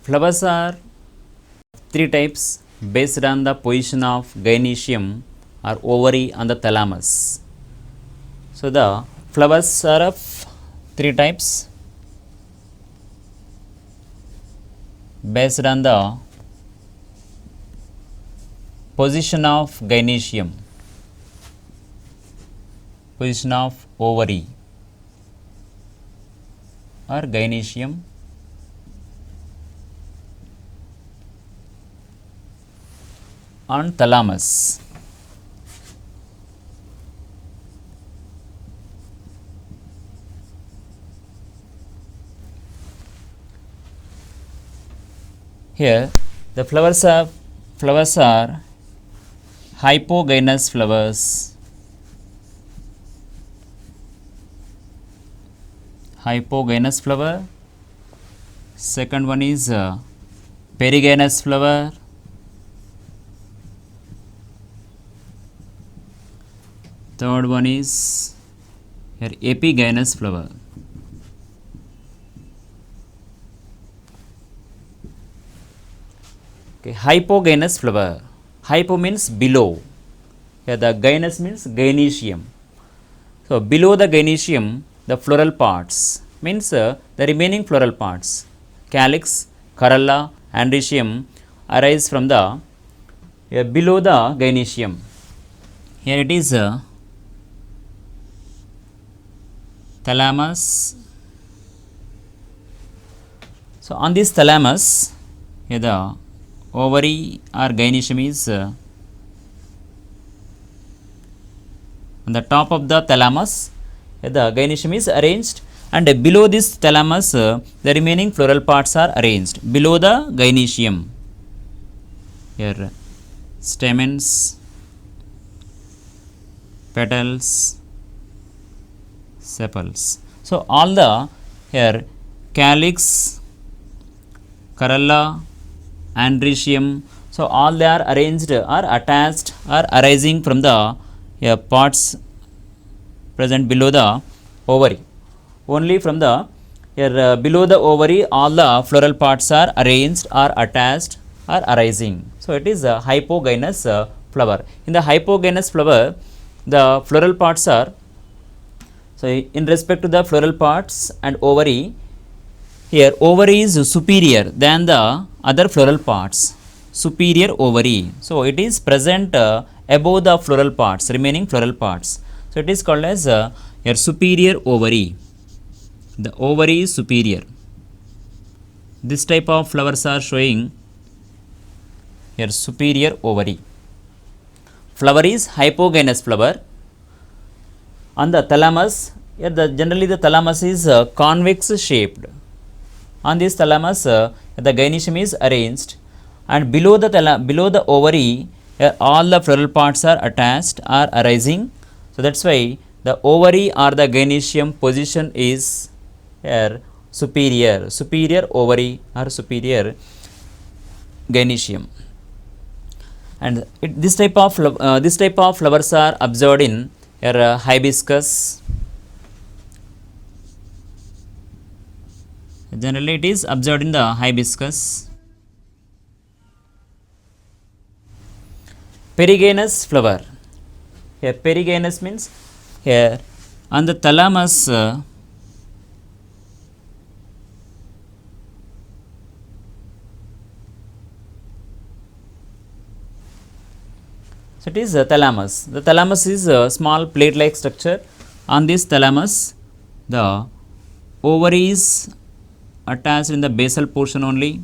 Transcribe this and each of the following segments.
Flowers are three types based on the position of gynoecium or ovary on the thalamus. So the flowers are of three types based on the position of gynoecium, position of ovary or gynoecium on thalamus. Here the flowers are hypogynous flowers, hypogynous flower. Second one is perigynous flower. Third one is here epigynous flower. Okay, hypogynous flower. Hypo means below. Here the gynous means gynoecium. So below the gynoecium, the floral parts means the remaining floral parts, calyx, corolla, androecium arise from the below the gynoecium. Here it is thalamus. So on this thalamus, here the ovary or gynoecium is on the top of the thalamus. Here the gynoecium is arranged, and below this thalamus the remaining floral parts are arranged below the gynoecium. Here stamens, petals, sepals. So all the here calyx, corolla, androecium, so all they are arranged or attached or arising from the parts present below the ovary. Only from the below the ovary all the floral parts are arranged or attached or arising. So it is a hypogynous flower. In the hypogynous flower, the floral parts are, so in respect to the floral parts and ovary, here ovary is superior than the other floral parts, superior ovary. So it is present above the floral parts, remaining floral parts. So it is called as your superior ovary. The ovary is superior. This type of flowers are showing here superior ovary. Flower is hypogynous flower. On the thalamus, here generally the thalamus is convex shaped. On this thalamus, the gynoecium is arranged, and below the ovary, all the floral parts are attached or arising. So that's why the ovary or the gynoecium position is here superior, superior ovary or superior gynoecium. And this type of flowers are observed in here hibiscus. Generally it is observed in the hibiscus. Perigynous flower. Here perigynous means here on the thalamus so it is thalamus. The thalamus is a small plate like structure. On this thalamus the ovary is attached in the basal portion only.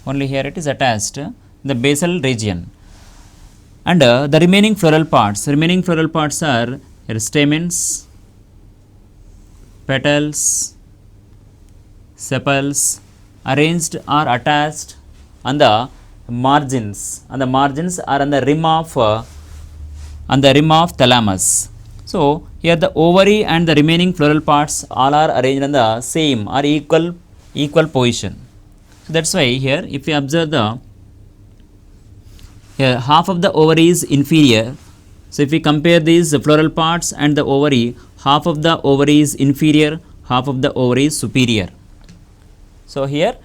Only here it is attached in the basal region, and the remaining floral parts are here stamens, petals, sepals arranged or attached on the margins. On the margins or on the rim of thalamus. So here the ovary and the remaining floral parts all are arranged in the same or equal position. So that's why here if you observe the here half of the ovary is inferior. So if we compare these floral parts and the ovary, half of the ovary is inferior, half of the ovary is superior. So here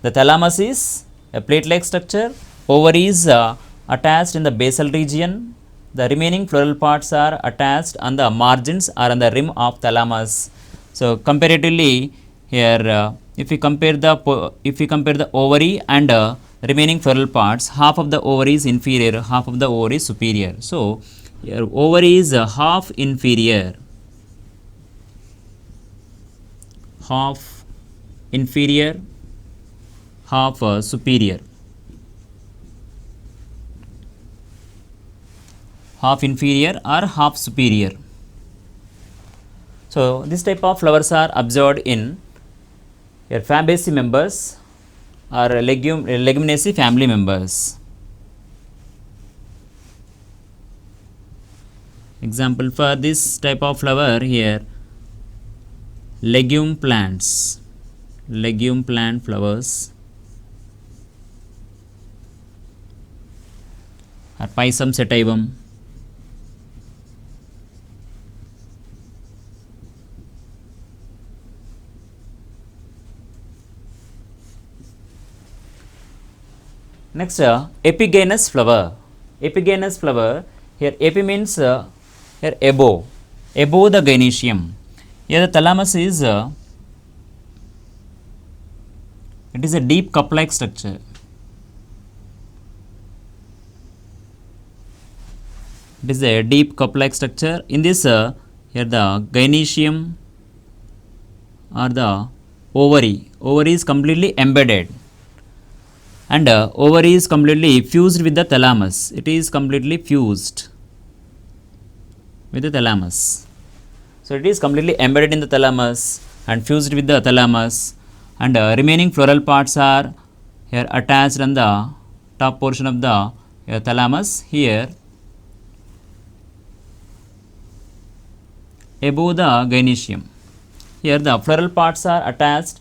the thalamus is a plate-like structure, ovary is attached in the basal region, the remaining floral parts are attached on the margins or on the rim of thalamus. So comparatively here if we compare the ovary and remaining floral parts, half of the ovary is inferior, half of the ovary is superior. So here ovary is half inferior, half inferior, half superior, half inferior or half superior. So this type of flowers are observed in your Fabaceae members or Leguminaceae family members. Example for this type of flower here, legume plants, legume plant flowers or Pisum sativum. Next epigynous flower. Epigynous flower, here epi means here above the gynoecium. Here the thalamus is it is a deep cup-like structure. It is a deep cup-like structure. In this here the gynoecium or the ovary is completely embedded, and ovary is completely fused with the thalamus. It is completely fused with the thalamus. So it is completely embedded in the thalamus and fused with the thalamus, and remaining floral parts are here attached on the top portion of the thalamus, here above the gynoecium. Here the floral parts are attached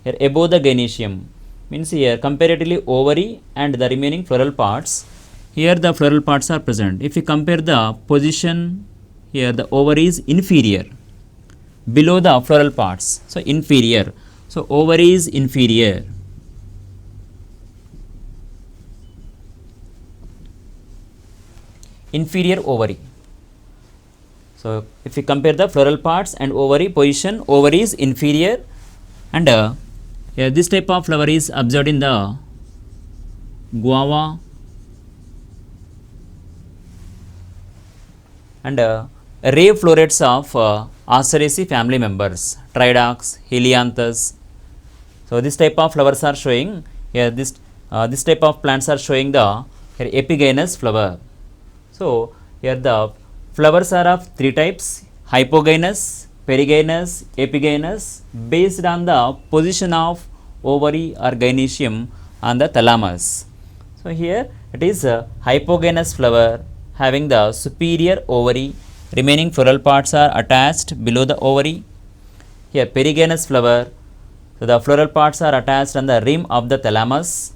here above the gynoecium, means here comparatively ovary and the remaining floral parts, here the floral parts are present. If you compare the position, here the ovary is inferior, below the floral parts, so inferior. So ovary is inferior. Inferior ovary. So if you compare the floral parts and ovary position, ovary is inferior, and here this type of flower is observed in the guava and ray florets of Asteraceae family members, Tridox, Helianthus. So this type of flowers are showing here, this type of plants are showing the here epigynous flower. So here the flowers are of three types: hypogynous, perigynous, epigynous, based on the position of ovary or gynoecium on the thalamus. So here it is a hypogynous flower having the superior ovary, remaining floral parts are attached below the ovary. Here perigynous flower, so the floral parts are attached on the rim of the thalamus.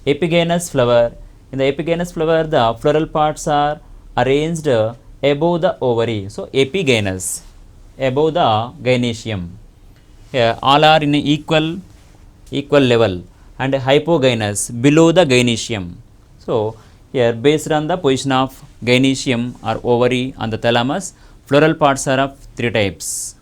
Epigynous flower, in the epigynous flower the floral parts are arranged above the ovary, so epigynous, above the gynoecium. Here all are in equal level, and hypogynous, below the gynoecium. So here based on the position of gynoecium or ovary on the thalamus, floral parts are of three types: